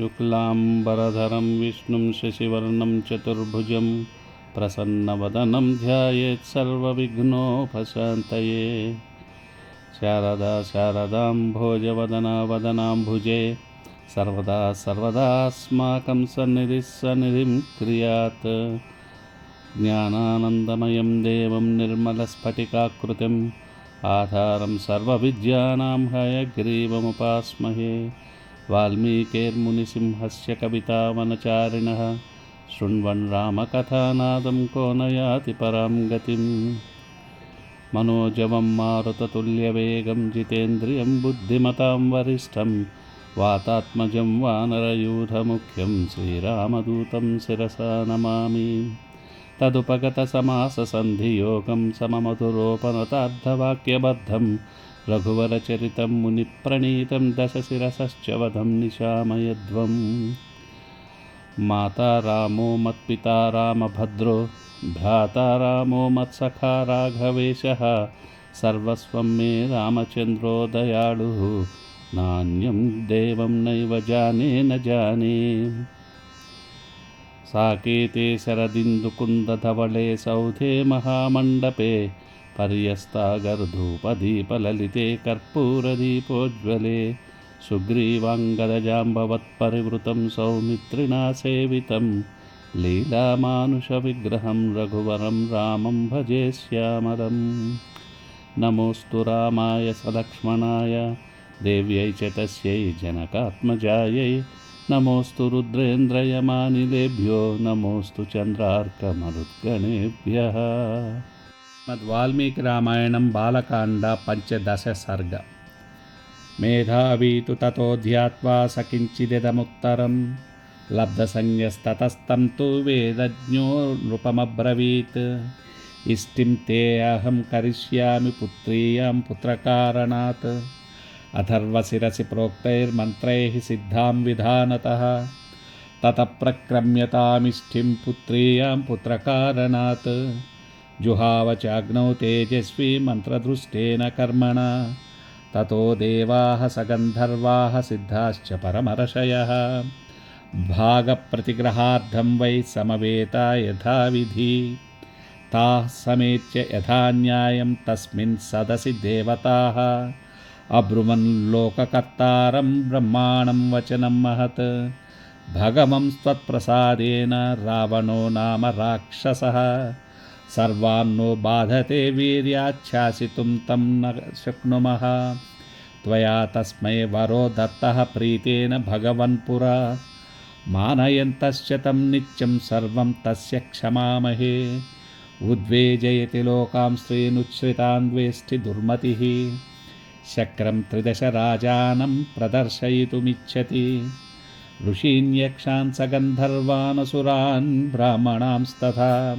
शुक्लाम्बरधरं विष्णुं शशिवर्णं चतुर्भुजं प्रसन्नवदनं ध्यायेत् सर्वविघ्नोपशान्तये। शारदा शारदाम्भोजवदना वदनाम्भुजे सर्वदा सर्वदास्माकं सन्निधिं क्रियात्। ज्ञानानन्दमयं देवं निर्मलस्फटिकाकृतिम् आधारं सर्वविद्यानां हयग्रीवमुपास्महे। वाल्मीकिर्मुनिसिंहस्य कवितावनचारिणः शृण्वन् रामकथानादं को न याति परां गतिम्। मनोजवं मारुततुल्यवेगं जितेन्द्रियं बुद्धिमतां वरिष्ठं वातात्मजं वानरयूथमुख्यं श्रीरामदूतं शिरसा नमामि। तदुपगतसमाससन्धियोगं सममधुरोपनतार्धवाक्यबद्धं रघुवरचरितं मुनिप्रणीतं दशशिरसश्च वधं निशामयध्वम्। माता रामो मत्पिता रामभद्रो भ्राता रामो मत्सखा राघवेशः सर्वस्वं मे रामचन्द्रो दयालुः नान्यं देवं नैव जाने न जाने। साकेते शरदिन्दुकुन्दधवले सौधे महामण्डपे पर्यस्तागर्धूपदीपललिते कर्पूरदीपोज्ज्वले सुग्रीवाङ्गदजाम्बवत्परिवृतं सौमित्रिणा सेवितं लीलामानुषविग्रहं रघुवरं रामं भजे श्यामलम्। नमोऽस्तु रामाय सलक्ष्मणाय देव्यै च तस्यै जनकात्मजायै नमोऽस्तु रुद्रेन्द्रयमानिलेभ्यो नमोऽस्तु चन्द्रार्कमरुद्गणेभ्यः। वाल्मीकिरामायणं बालकाण्ड पंचदश सर्ग। मेधावी तु ततो ध्यात्वा स किञ्चिदिदमुत्तरं लब्धसंज्ञस्ततस्तं तु वेदज्ञो नृपमब्रवीत्। इष्टिं ते अहं करिष्यामि पुत्रीयां पुत्रकारणात् अथर्वशिरसि प्रोक्तैर्मन्त्रैः सिद्धां विधानतः। ततः प्रक्रम्यतामिष्टिं पुत्रीयां पुत्रकारणात् जुहाव चाग्नौ तेजस्वी मन्त्रदृष्टेन कर्मणा। ततो देवाः सगन्धर्वाः सिद्धाश्च परमर्षयः भागप्रतिग्रहार्थं वै समवेता यथाविधि। ताः समेत्य यथा न्यायं तस्मिन् सदसि देवताः अब्रुवन् लोककर्तारं ब्रह्माणं वचनं महत्। भगवं त्वत्प्रसादेन रावणो नाम राक्षसः सर्वान्नो बाधते वीर्याच्छासितुं तं न शक्नुमः। त्वया तस्मै वरो दत्तः प्रीतेन भगवन्पुरा मानयन्तश्च तं नित्यं सर्वं तस्य क्षमामहे। उद्वेजयति लोकां स्त्रीनुच्छ्रितान्वेष्टि दुर्मतिः शक्रं त्रिदशराजानं प्रदर्शयितुमिच्छति। ऋषीन् यक्षान् सगन्धर्वानसुरान् ब्राह्मणांस्तथा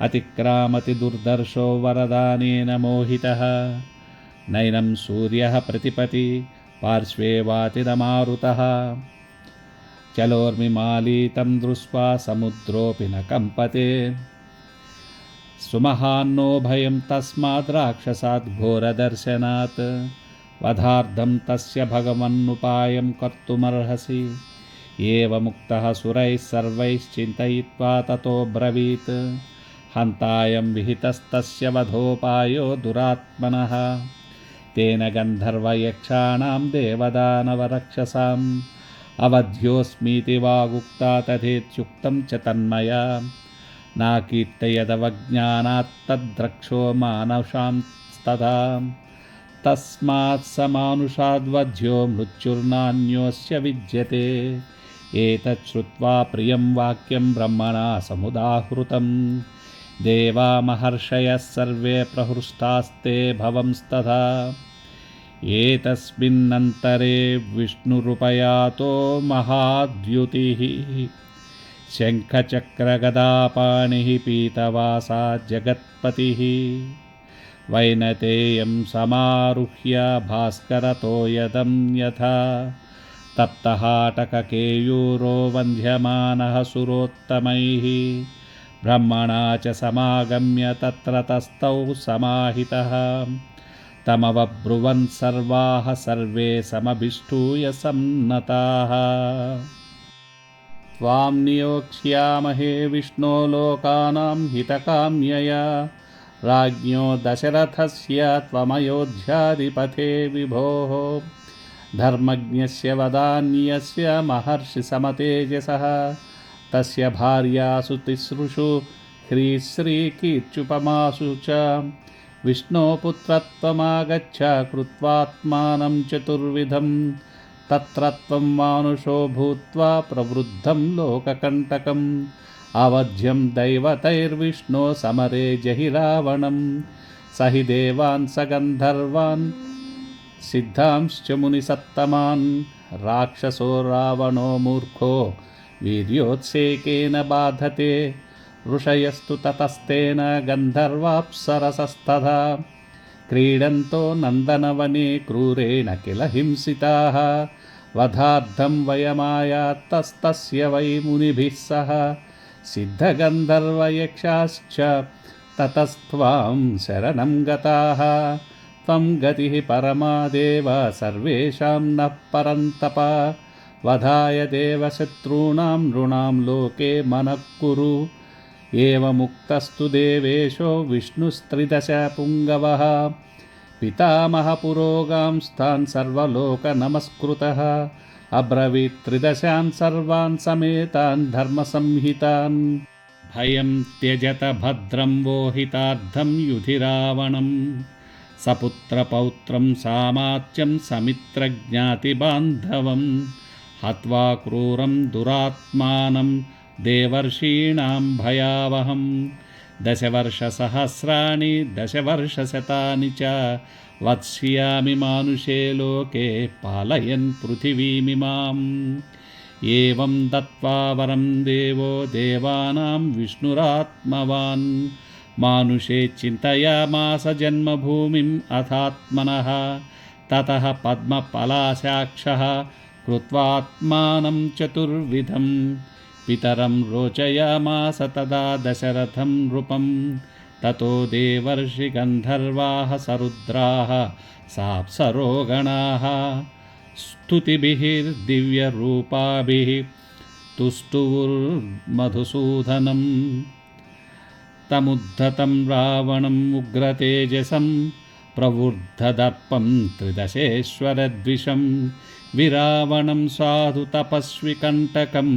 अतिक्रामति दुर्दर्शो वरदानेन मोहितः। नैनं सूर्यः प्रतिपति पार्श्वे वातिरमारुतः चलोर्मिमालीतं दृष्ट्वा समुद्रोऽपि न कम्पते। सुमहान्नो भयं तस्माद् राक्षसात् घोरदर्शनात् वधार्थं तस्य भगवन्नुपायं कर्तुमर्हसि। एवमुक्तः सुरैः सर्वैश्चिन्तयित्वा ततो ब्रवीत् हन्तायं विहितस्तस्य वधोपायो दुरात्मनः। तेन गन्धर्वयक्षाणां देवदानवरक्षसाम् अवध्योऽस्मीति वागुक्ता तथेत्युक्तं च तन्मया। नाकीर्तयदवज्ञानात् तद्रक्षो मानुषांस्तथा तस्मात् स मानुषाद्वध्यो मृत्युर्नान्योऽस्य विद्यते। एतत् श्रुत्वा प्रियं वाक्यं ब्रह्मणा समुदाहृतं देवा महर्षयः सर्वे प्रहृष्टास्ते भवंस्तथा। एतस्मिन्नन्तरे विष्णुरुपयातो महाद्युतिः शङ्खचक्रगदापाणिः पीतवासा जगत्पतिः। वैनतेयं समारुह्य भास्करतो यदं यथा तप्तहाटककेयूरो वन्ध्यमानः सुरोत्तमैः। ब्रह्मणा च समागम्य तत्र तस्थौ समाहितः తమవబ్రువన్ సర్వాః సర్వే సమభిష్టూయ సన్నతాః. త్వాం నియోక్ష్యామహే విష్ణో లోకానాం హితకామ్యయా రాజ్ఞో దశరథస్య త్వమయోధ్యాధిపతే విభోః. ధర్మజ్ఞస్య వదాన్యస్య మహర్షి సమతేజసః తస్య భార్యాసు తిసృషు హ్రీశ్రీకీర్త్యుపమాసు చ. విష్ణో పుత్రత్వమాగచ్చ కృత్వాత్మానం చతుర్విధం తత్ర త్వం మానుషో భూత్వా ప్రవృద్ధం లోకకంటకం. అవధ్యం దైవతైర్విష్ణో సమరే జహి రావణం. సహి దేవాన్ స గంధర్వాన్ సిద్ధాంశ్చ మునిసత్తమాన్. రాక్షసో రావణో మూర్ఖో వీర్యోత్సేకేన బాధతే. ఋషయస్తు తతస్తేన గంధర్వాప్సరసస్తథా. క్రీడంతో నందనవనే క్రూరేణ కిల హింసితాః. వధార్థం వయమాయాత్తస్తస్య వై మునిభిః సహ. సిద్ధగంధర్వయక్షాశ్చ తతస్త్వాం శరణం గతాః. త్వం గతిః పరమాదేవ సర్వేషాం నః పరంతప. వధాయ దేవశత్రూణాం నృణాం లోకే మనః కురు. ఏవముక్తస్తు దేవేశో విష్ణుస్త్రిదశ పుంగవః. పితామహ పురోగాంస్తాన్ సర్వలోక నమస్కృతః. అబ్రవీత్ త్రిదశాన్ సర్వాన్ సమేతాన్ ధర్మసంహితాన్. భయం త్యజత భద్రం వోహితార్థం యుధి రావణం. సపుత్రపౌత్రం సామాత్యం సమిత్రజ్ఞాతిబాంధవం. హత్వా క్రూరం దురాత్మానం దేవర్షీణాం భయావహం. దశవర్షసహస్రాణి దశవర్షశతాని చ వత్స్యామి మానుషే లోకే పాలయన్ పృథివీమిమాం. ఏవం దత్వా వరం దేవో దేవానాం విష్ణురాత్మవాన్. మానుషే చింతయామాస జన్మభూమిం అథాత్మనః. తతః పద్మపలాశాక్షః కృత్వాత్మానం చతుర్విధం. పితరం రోచయామాస తదా దశరథం నృపం. తతో దేవర్షి గంధర్వాః సరుద్రాః సాప్సరోగణాః. స్తుతిభిః దివ్యరూపాభిః తుష్టువుర్మధుసూదనం. తముద్ధతం రావణం ఉగ్రతేజసం ప్రవృద్ధదర్పం త్రిదశేశ్వరద్విషం. విరావణం సాధు తపస్వి కంటకం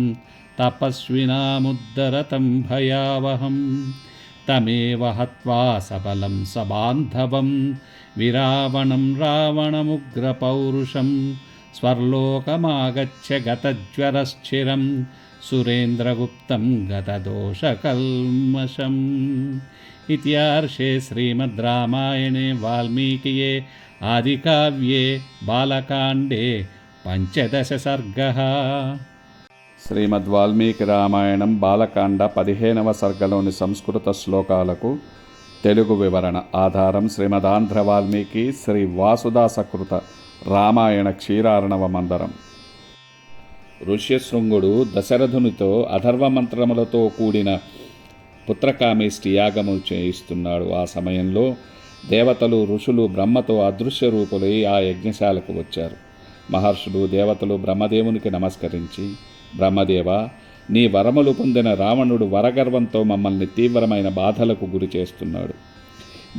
తపస్వినాముద్ధరతం భయావహం. తమేవ హత్వా సబలం సబాంధవం. విరావణం రావణముగ్రపౌరుషం. స్వర్లోకమాగచ్చ గతజ్వరశ్చిరం. సురేంద్రగుప్తం గతదోషకల్మషం. ఇత్యార్షే శ్రీమద్ రామాయణే వాల్మీకియే ఆదికావ్యే బాలకాండే పంచదశ సర్గః. శ్రీమద్ వాల్మీకి రామాయణం బాలకాండ 15వ సర్గలోని సంస్కృత శ్లోకాలకు తెలుగు వివరణ. ఆధారం శ్రీమదాంధ్ర వాల్మీకి శ్రీ వాసుదాసకృత రామాయణ క్షీరార్ణవ మందరం. ఋష్యశృంగుడు దశరథునితో అథర్వమంత్రములతో కూడిన పుత్రకామేష్టి యాగము చేయిస్తున్నాడు. ఆ సమయంలో దేవతలు ఋషులు బ్రహ్మతో అదృశ్య రూపులై ఆ యజ్ఞశాలకు వచ్చారు. మహర్షులు దేవతలు బ్రహ్మదేవునికి నమస్కరించి, బ్రహ్మదేవ, నీ వరములు పొందిన రావణుడు వరగర్వంతో మమ్మల్ని తీవ్రమైన బాధలకు గురి చేస్తున్నాడు.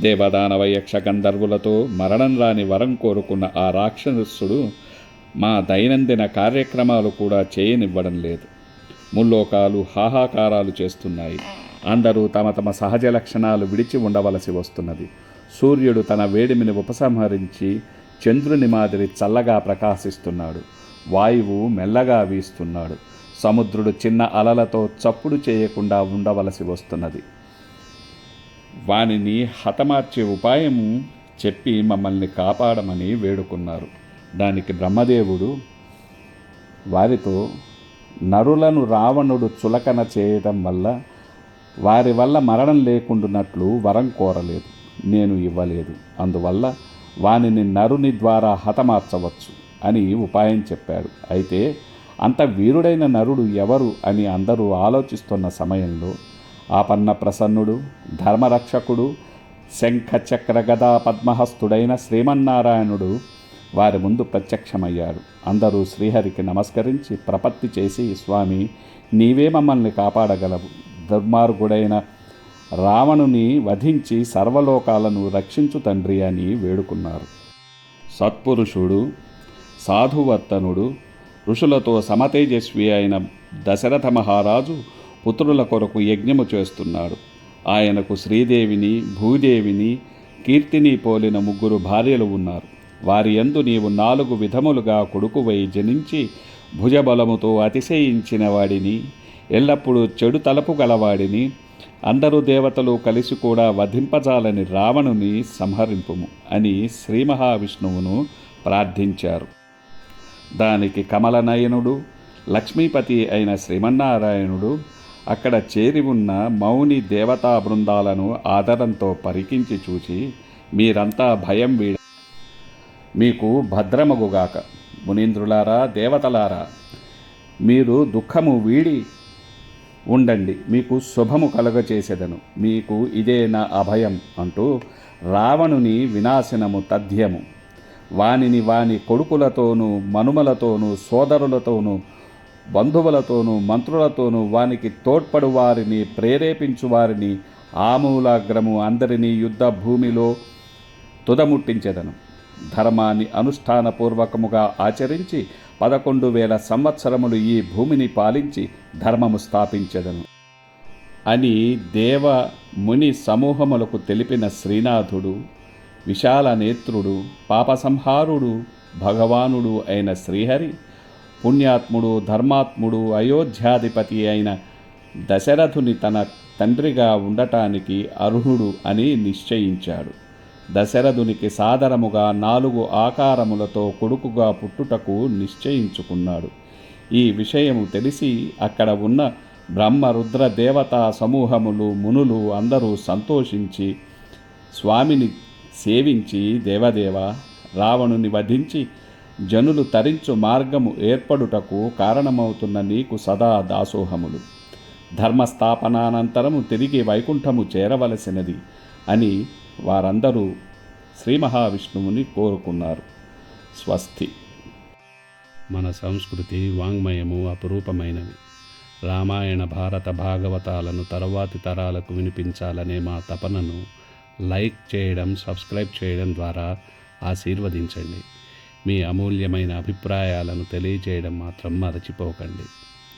దేవదానవ యక్ష గంధర్వులతో మరణం రాని వరం కోరుకున్న ఆ రాక్షసుడు మా దైనందిన కార్యక్రమాలు కూడా చేయనివ్వడం లేదు. ముల్లోకాలు హాహాకారాలు చేస్తున్నాయి. అందరూ తమ తమ సహజ లక్షణాలు విడిచి ఉండవలసి వస్తున్నది. సూర్యుడు తన వేడిమిని ఉపసంహరించి చంద్రుని మాదిరి చల్లగా ప్రకాశిస్తున్నాడు. వాయువు మెల్లగా వీస్తున్నాడు. సముద్రుడు చిన్న అలలతో చప్పుడు చేయకుండా ఉండవలసి వస్తున్నది. వానిని హతమార్చే ఉపాయము చెప్పి మమ్మల్ని కాపాడమని వేడుకున్నారు. దానికి బ్రహ్మదేవుడు వారితో, నరులను రావణుడు చులకన చేయటం వల్ల వారి వల్ల మరణం లేకుండానట్లు వరం కోరలేదు, నేను ఇవ్వలేదు. అందువల్ల వానిని నరుని ద్వారా హతమార్చవచ్చు అని ఉపాయం చెప్పాడు. అయితే అంత వీరుడైన నరుడు ఎవరు అని అందరూ ఆలోచిస్తున్న సమయంలో ఆపన్న ప్రసన్నుడు, ధర్మరక్షకుడు, శంఖ చక్ర గదా పద్మహస్తుడైన శ్రీమన్నారాయణుడు వారి ముందు ప్రత్యక్షమయ్యాడు. అందరూ శ్రీహరికి నమస్కరించి ప్రపత్తి చేసి, స్వామి, నీవే మమ్మల్ని కాపాడగలవు. దుర్మార్గుడైన రావణుని వధించి సర్వలోకాలను రక్షించు తండ్రి అని వేడుకున్నారు. సత్పురుషుడు, సాధువర్తనుడు, ఋషులతో సమతేజస్వి అయిన దశరథ మహారాజు పుత్రుల కొరకు యజ్ఞము చేస్తున్నాడు. ఆయనకు శ్రీదేవిని, భూదేవిని, కీర్తిని పోలిన 3 భార్యలు ఉన్నారు. వారి యందు నీవు 4 విధములుగా కొడుకువై జనించి భుజబలముతో అతిశయించిన వాడిని, ఎల్లప్పుడూ చెడు తలపు గలవాడిని, అందరూ దేవతలు కలిసి కూడా వధింపజాలని రావణుని సంహరింపుము అని శ్రీ మహావిష్ణువును ప్రార్థించారు. దానికి కమలనయనుడు, లక్ష్మీపతి అయిన శ్రీమన్నారాయణుడు అక్కడ చేరి ఉన్న మౌని దేవతా బృందాలను ఆదరంతో పరికించి చూచి, మీరంతా భయం వీడ, మీకు భద్రమగుగాక. మునీంద్రులారా, దేవతలారా, మీరు దుఃఖము వీడి ఉండండి, మీకు శుభము కలుగచేసేదను, మీకు ఇదే నా అభయం అంటూ రావణుని వినాశనము తథ్యము. వానిని వాని కొడుకులతోనూ, మనుమలతోనూ, సోదరులతోనూ, బంధువులతోనూ, మంత్రులతోనూ, వానికి తోడ్పడు వారిని, ప్రేరేపించు వారిని, ఆమూలాగ్రము అందరినీ యుద్ధ భూమిలో తుదముట్టించెదను. ధర్మాన్ని అనుష్ఠానపూర్వకముగా ఆచరించి 11,000 సంవత్సరములు ఈ భూమిని పాలించి ధర్మము స్థాపించెదను అని దేవ ముని సమూహములకు తెలిపిన శ్రీనాథుడు, విశాల నేత్రుడు, పాపసంహారుడు, భగవానుడు అయిన శ్రీహరి, పుణ్యాత్ముడు, ధర్మాత్ముడు, అయోధ్యాధిపతి అయిన దశరథుని తన తండ్రిగా ఉండటానికి అర్హుడు అని నిశ్చయించాడు. దశరథునికి సాదరముగా 4 ఆకారములతో కొడుకుగా పుట్టుటకు నిశ్చయించుకున్నాడు. ఈ విషయము తెలిసి అక్కడ ఉన్న బ్రహ్మ, రుద్ర, దేవతా సమూహములు, మునులు అందరూ సంతోషించి స్వామిని సేవించి, దేవదేవ, రావణుని వధించి జనులు తరించు మార్గము ఏర్పడుటకు కారణమవుతున్న నీకు సదా దాసోహములు. ధర్మస్థాపనానంతరము తిరిగి వైకుంఠము చేరవలసినది అని వారందరూ శ్రీ మహావిష్ణువుని కోరుకున్నారు. స్వస్తి. మన సంస్కృతి, వాంగ్మయము అపురూపమైనవి. రామాయణ, భారత, భాగవతాలను తరువాతి తరాలకు వినిపించాలనే మా తపనను లైక్ చేయడం, సబ్స్క్రైబ్ చేయడం ద్వారా ఆశీర్వదించండి. మీ అమూల్యమైన అభిప్రాయాలను తెలియజేయడం మాత్రం మరచిపోకండి.